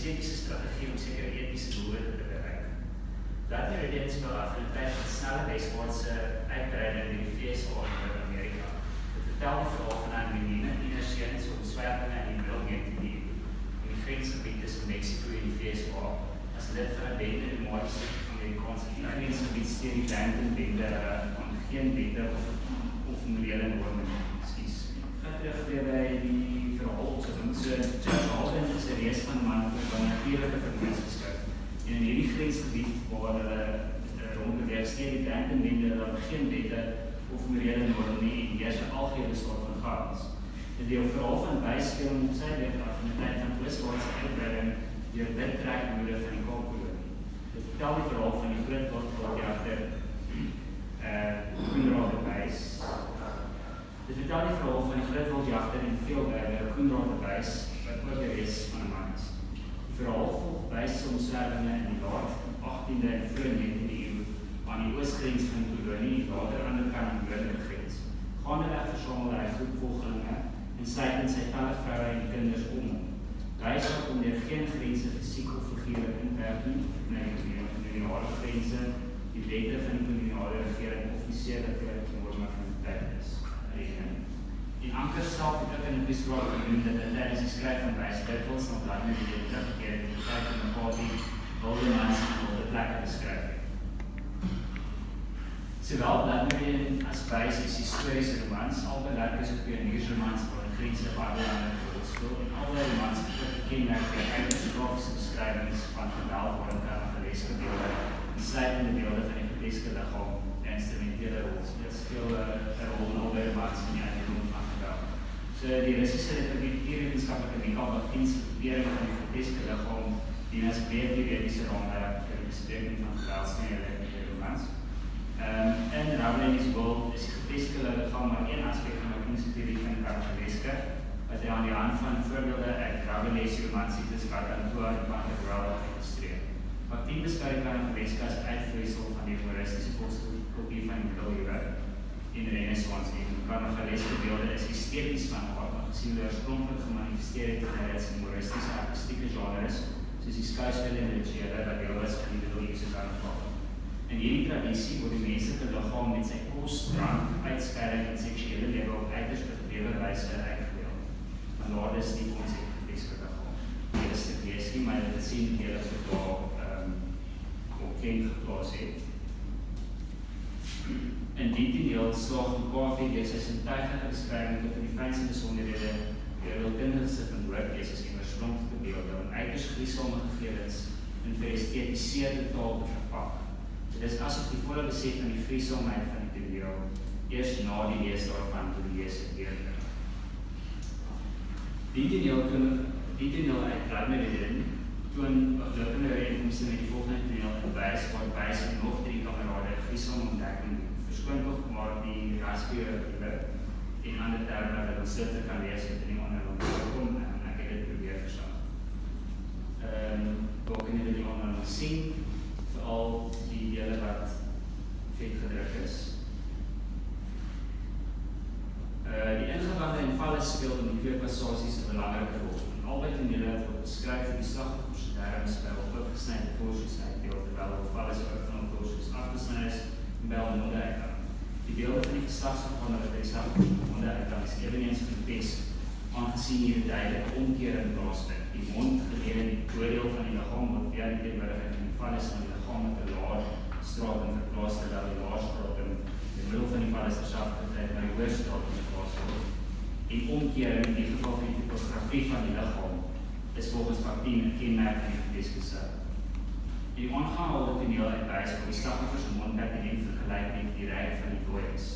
estetiese strategie om sekere etiese doelwitte te bereik. Blood Meridian speel af in 'n tyd van snelle westwaartse uitbreiding in die VSA en Amerika. Dit vertel die verhaal van anonieme tienerseuns op swerwinge in die middel 19e eeu in die grensgebied tussen Mexico en die VSA as lid van 'n bende nomadiese Amerikaanse grensgebied steen die Brandon-bende aan geen wette of morele norme. Terug weer by die verhaal op so Charles Alden is 'n reeks van man van natuurlike vermoëns geskryf. En in hierdie grensgebied waar hulle rondbeweeg steen die Brandon-bende dat geen wette of morele norme nie en heers 'n algehele staat van chaos. Dit deel verhaal van byspeel op sy weg af in 'n tyd van twiswaartse uitbreiding deur wit trekmoede van die Kaapkolonie. Dit vertel die verhaal van die groot wildjagter Koenraad de Buys. Dit vertel die verhaal van die groot wildjagter en veelberger Koenraad de Buys, wat ook die reis van 'n man is. Die verhaal volg Buys se omswerwinge in die laat 18de en vroeg 19de eeu aan die oosgrens van die kolonie, later aan die kant van die noordelike grens. Gaandeweg versamel hy groep volgelinge en sluit in sy talle vroue en kinders om. Buys wat onder geen grense fisiek of figuurlik inperk nie, na die koloniale grense, die wette van die koloniale regering offisieelike norme van die tyd is. Die anker self het ook in 'n bespraak genoem dat dit tydens die skryf van Buys dikwels na Blood Meridian teruggekeer het in die tyd van McCarthy, Wildemans en op die plekke beskryf het. Sowel Blood Meridian as Buys is historiese romans, albei werk is op pioniersromans waar die grense waardelande speel en albei romans het ook gekenmerk deur uiters grafiese beskrywings van geweld waarin karnavaleske beelde en sluitende beelde van die groteske liggaam en instrumentele rol speel 'n rol in albei romans in die uitdrukking van geweld. So die Russiese wetenskaplike mekanisering van die groteske liggaam dien as breed theoretiese raamwerk vir die bespreking van geweldsnede in die romans. In Rabelais' World is die groteske liggaam maar een aspek van die mechanische van karnavaleske, wat hy aan die hand van voorbeelde uit Rabelais' romansiektes Gargantua en Pantagruel illustreer. Factief beskou die karnavaleske as uitvloeisel van die humoristische volkskultuur van die middeleeuwe in de Renaissance en karnavaleske beelde is esteties van aard, aangezien hulle oorspronklik gemanifesteer het in reeds humoristische artistieke genres, soos die skouspel en rituele wat deel was van die middeleeuwse karnaval. In hierdie tradisie word die menslike liggaam met sy kos, drank, uitskeiding en seksuele lewe op uiters bedrewe wyse uitgebeeld. Maar daar is nie ons groteske liggaam. Dit is te wees nie, maar dit sien die hele verklaar op klein geplaas het. In die toneel slaag McCarthy deur sy sintuigige beskrywing tot in die fynste besonderhede deur wilkundige van woordkeses en oorspronklike beelde en uiters griesame gegevens in verestetiseerde taal te verpak. Dit is asof die volle besef van die griesaamheid van die toneel eers na die lees daarvan toe die lees het leerder. Die toneel uit Blood Meridian toon aflopende ooreenkomste met die volgende toneel in Buys, waar Buys en nog 3 kamerade griesame ontdekking verskoon tog maar die raspieure en ander terme wat ons sitter kan lees het in die onderland kom en ek het dit probeer versag. Waar kan julle die onderland sien, veral die dele wat vet gedruk is. Die ingewande en valle speel in die 2 passasies 'n belangrike rol. En albei tonele word beskryf vir die slagtoffers se darmspel op opgesnyde torsies uitdeel, terwyl die valle se ook van torsies afgesny is en by hul monde uitgaan. Die beelde van die geslagsorgane wat by die slagtoffers monde uitgaan is eveneens verpest, aangezien hier 'n duidelike omkering plaasvind. Die mond geleer in die voordeel van die liggaam word weer in teenwoordigheid van die valles van die liggaam met 'n laar stratum verplaas, terwyl die laar stratum in die middel van die valles terselfdertyd na die hoër stratum verplaas word. En omkering in die geval van die topografie van die liggaam is volgens Martin 'n kenmerk van die groteske self. Die aangehaalde toneel uit Buys waar die slagtoffers se mond pertinent vergelyk met die ryk van die dooies.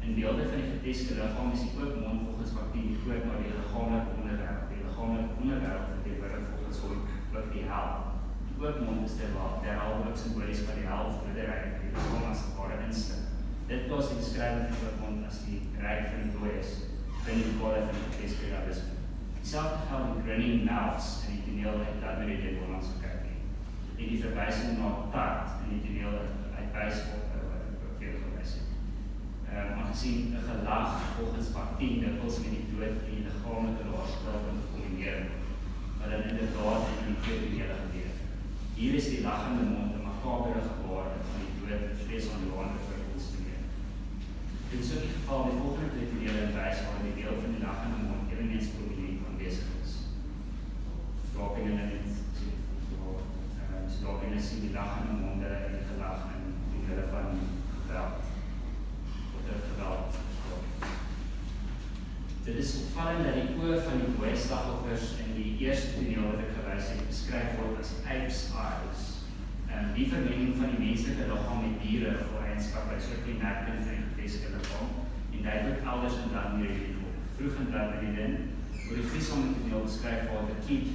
In beelde van die groteske liggaam is die oop mond volgens Martin die poort na die liggaamlike onderwêreld. Die liggaamlike onderwêreld verteenwoordig volgens hom ook die hel. Die oop mond is derhalwe ook simbolies van die hel of broedery, die liggaam as 'n ware instinct. Dit plaas die beskrywing van die oop mond as die ryk van die dooies binne die kader van die groteske realisme. Dieselfde geld in Grinning Mouths in die toneel uit Blood Meridian Hollandse kerk. En die verwysing na tart in die toneel uit Buys ook veel gewys het. Aangezien 'n gelag volgens Martin dikwels met die dood en die liggaamlike laarstratum gecombineer word. wat dan inderdaad in die twee tonele gebeur. Hier is die lachende mond, 'n makabere gebaar van die dood, vlees aan die hande verkonstrueer. Dit is ook die geval die volgende twee tonele in wys waar die deel van die lachende mond eveneens prominent aanwesig is. Daar kan jy net sien, so daar kan jy sien die lachende monde en die gelag en die hulle van geweld. Dit is opvallend dat die oë van die dooie-slagtoffers in die eerste toneel wat ek gewys het, beskryf word as apes' eyes. Die vermenging van die menslike liggaam met diere of eienskappe is ook kenmerkend van die groteske liggaam en duidelik elders in Blood Meridian op. Vroeg in Blood Meridian word die Griesonde toneel beskryf waar die Kiet,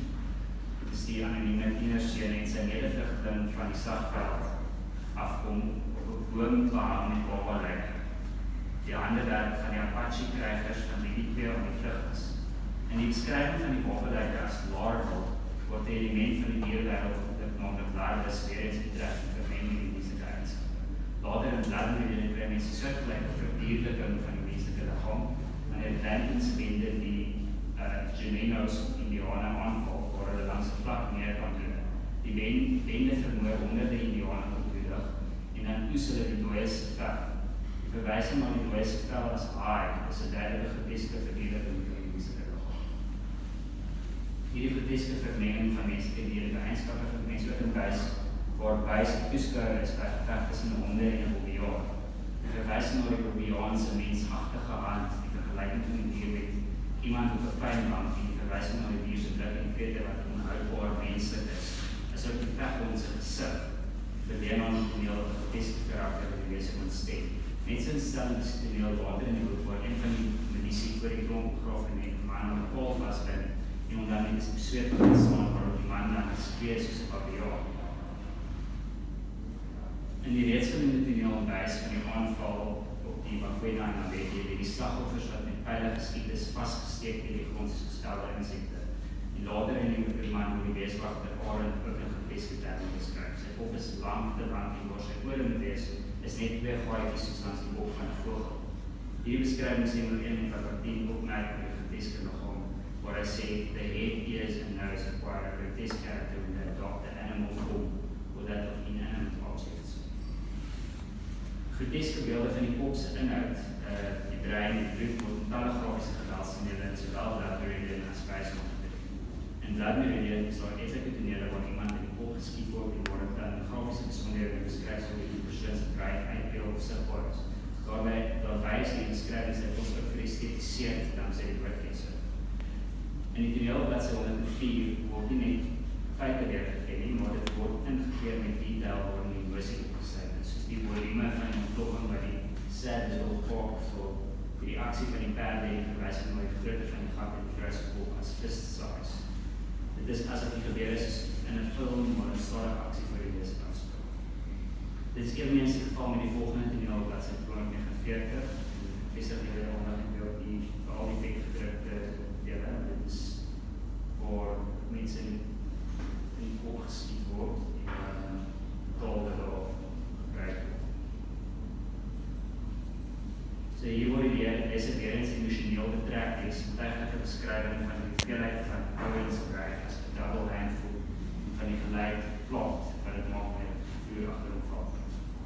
dit is die anonieme tienerseun en sy medevlugteling van die slagveld afkom op 'n boom waar met baba lyk. Die handewerk van die Apache-krygers van die twee om die vlug is. In die beskrywing van die wapenlyke as larval word die element van die dierwêreld gedruk, naamlik larvus weer eens betref en vermeng in die menslike eienskap. Later in Blood Meridian kry mense soortgelyke verdierliking van die menslike liggaam, wanneer Blanton's-bende die Genoes of Indianen aanval, waar hulle langs 'n vlak neer kan doen. Die bende vermoor honderde Indianen ontmoedig en dan oes hulle die dooies vel. Die verwysing na die dooies vel as haai is 'n duidelike groteske verdierliking van die menslike liggaam. Hierdie groteske vermenging van menslike en dierlike eienskappe van mense ook in wys waar wys toeskouer is by geveg tussen 'n honde en 'n bobbejaan. Die verwysing na die bobbejaan se mensagtige hand, die vergelyking van die dier met iemand op 'n pynbank en die verwysing na die dier se blik en krete wat onhoudbaar menslik is ook die veghond se gesig verleen aan die toneel 'n groteske karakter wat die wese ontstem. Mense instel in die toneel later in die boek waar een van die milisie voor die klomp begraaf en die man aan die paal vasbind en om dan met die besweet te staan waarop die man dan skree soos 'n papillaar. In die reeds genoemde toneel wys van die aanval op die Makwena en Nabedi, die slagoffers wat met pyle geskiet is, vasgesteek deur die gronds gestelde insekte. En later in die man word die weeswagter Arend ook in groteske terme beskryf. Sy kop is lang te lang en waar sy ore moet wees, is net 2 gaatjies soos langs die kop van 'n vogel. Hierdie beskrywing sê oor een wat Martin opmerk oor die groteske liggaam, waar hy sê, the head, ears and nose acquire a grotesque character when they adopt the animal form or that of inanimate objects. Groteske beelde van die kop se inhoud, die brein en die bloed word in talle grafiese geweldstonele in sowel Blood Meridian as Wysman. In Blood Meridian is daar etlike tonele waar iemand in die kop geskiet word en waar dit dan grafiese besonderhede beskryf soos die persoon se brein uitbeeld of sigbaar is. Daar wys die beskrywings dat ons ook geestetiseerd danksy die woordkese. In die toneel bladsy 104 word nie net feite weergegee nie, maar dit word ingegee met detail waar die emosie opgesluit is, soos die volume van die ontploffing by die saddle of park vir die reaksie van die perde en verwysing na die grootte van die gat in die vrou se kop as fist size. Dit is asof die gebeur is in 'n film waar 'n stadige aksie vir die leser afspeel. Dit is eveneens die geval met die volgende toneel bladsy 249. Vestig die weer aandag en beeld die vir al die tekgedrukte dele. Dit is waar mense in die kop geskiet word en taal wat daar gebruik word. So hier word die leser weer eens emosioneel betrek, die sintuiglike beskrywing van die hoeveelheid van ouens gebruik as 'n double handful van die gelyk plot wat dit maak met vuur agter hom val.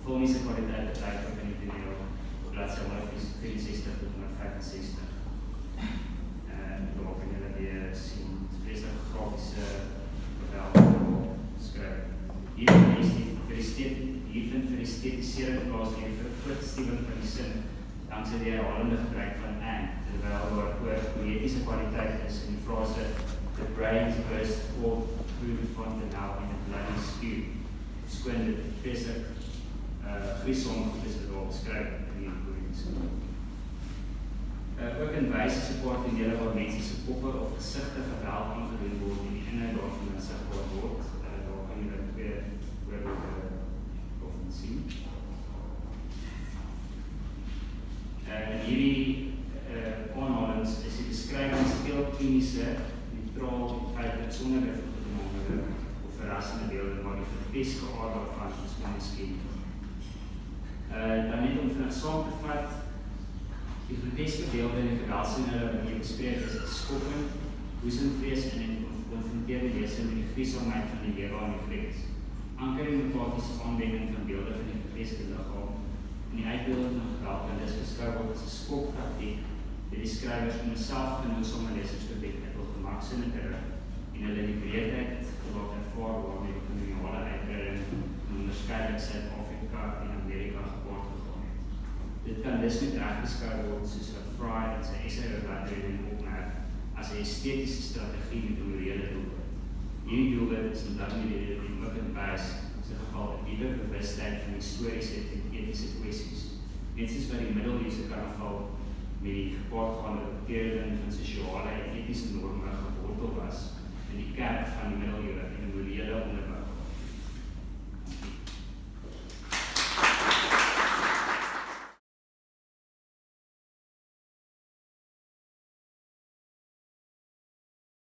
Filmiese kwaliteit betrek ook in die toneel op bladsy 164 tot 165. En daar kan julle weer sien vreeslike grafiese geweld skryf. Hier vind vir die estetisering plaas deur die vergrootstelling van die sin danksy die herhalende gebruik van and, terwyl daar ook poëtiese kwaliteit is in die frase the brains burst forth through the fontanel in a bloody spew. Skoon dit vreeslik Griesonde is wat daar beskryf in die poëtiese. Ook in wyse se paar tonele waar mense se koppe of gesigte geweld aangedoen word en die inhoud daarvan sigbaar word. Daar kan jy twee voorbeelde daarvan sien. Hierdie aanhalings is die beskrywings veel kliniese, neutraal, feitlik sonder vergoedemondere of verrassende beelde, maar die groteske aard daarvan is miskien. Dan net om vinnig saam te vat, die groteske beelde in die geweldstonele wat hier bespreek is skokkend, woesenvrees en geconfronteerde leser met die gruwelheid van die Eva en die vlees. Anker die empathiese aanwending van beelde van die gevleesde liggaam en die uitbeelding van geweld kan dus beskou word as 'n skokpraktiek deur die skrywers om 'n selfgenoegsame lesers te wek met hul gemaksinne te rig en hulle die breedheid wat ervaar waarmee die koloniale uitbreiding in onderskeidelik Suid-Afrika en Amerika gepaard gegaan het. Dit kan dus met reg beskou word soos wat Fry in sy essay oor uitbreiding opmerk as 'n estetiese strategie met 'n morele doelwit. Hierdie doelwit is omdat die immigrant bias in sy geval 'n diepe bewustheid van historiese en etiese kwessies, net soos wat die middeleeuse karnaval met die gepaardgaande betekenis van sosiale en etiese norme gewortel was,